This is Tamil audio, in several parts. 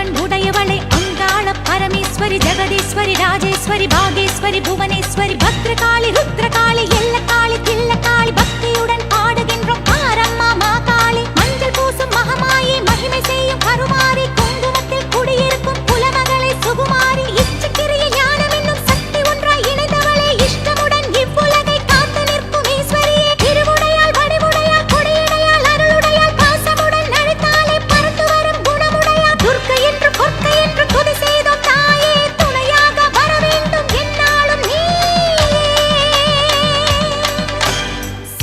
அருளுடன் உடையவளே அங்காள பரமேஸ்வரி ஜெகதீஸ்வரி ராஜேஸ்வரி பாகேஸ்வரி புவனேஸ்வரி பத்ரகாளி ருத்ரகாளி எல்லகாளி தில்லகாளி பக்தியுடன் பாடுகின்றோம் பாரம்மா மாகாளி மஞ்சள் பூசும் மகமாயி மகிமை செய்யும் கருமாரி குங்குமத்தில் குடியிருக்கும் குலமகளே சுகுமாரி இச்சக்கிரிய ஞானம் என்னும் சக்தி ஒன்றாய் இணைந்தவளே இஷ்டமுடன் இவ்வுலகை காத்து நிற்கும் ஈஸ்வரியே திருவுடையாள் வடிவுடையாள் கொடியுடையாள் அருளுடையாள் பாசமுடன் அழைத்தாலே பறந்து வரும் குணமுடையாள் துர்க்கை என்று கொற்கை என்று துதி செய்தோம் தாயே துணையாக வர வேண்டும் என்னாலும் நீ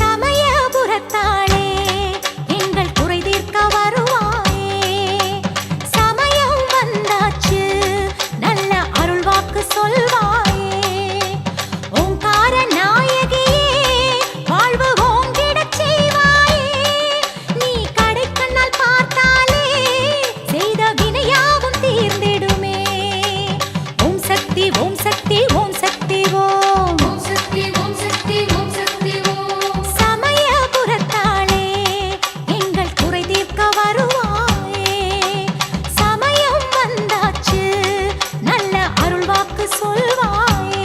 சமயபுரத்தாளே எங்கள் குறை தீர்க்க வருவாயே சமயம் வந்தாச்சு நல்ல அருள்வாக்கு சொல்வாயே ஓங்கார நாயகியே வாழ்வு ஓங்கிடச் செய்வாயே நீ கடைக்கண்ணால் பார்த்தாலே செய்த வினையாவும் தீர்ந்திடுமே ஓம் சக்தி ஓம் சக்தி ஓம் சக்தி ஓம் ஓம் சக்தி ஓம் சக்தி ஓம் சக்தி ஓம் சமயபுரத்தாளே எங்கள் குறை தீர்க்க வருவாயே சமயம் வந்தாச்சு நல்ல அருள்வாக்கு சொல்வாயே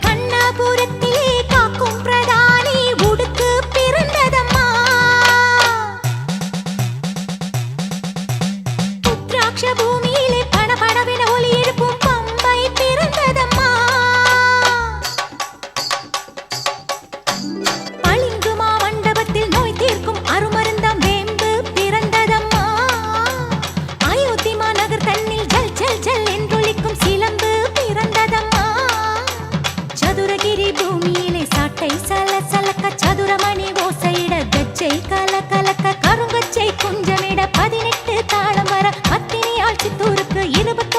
கண்ணபுரத்திலே காக்கும் பிரதானி உடுக்கு பிறந்ததம்மா உத்ராட்ச பூமியிலே படபடவென ஒலி எழுப்பும் பம்பை பிறந்ததம்மா பளிங்கு மாமண்டபத்தில் நோய் தீர்க்கும் அருமருந்தாம் வேம்பு பிறந்ததம்மா அயோத்தி மாநகர் தன்னில் ஜல் ஜல் ஜல் என்றொலிக்கும் சிலம்பு பிறந்ததம்மா சதுரகிரி பூமியிலே சாட்டை சல சலக்க சதுரமணி ஓசையிட கச்சை கல கலக்க கருங்கச்சை குஞ்சமிட 18 தாளம் வர பத்தினி ஆட்சி தூருக்கு 20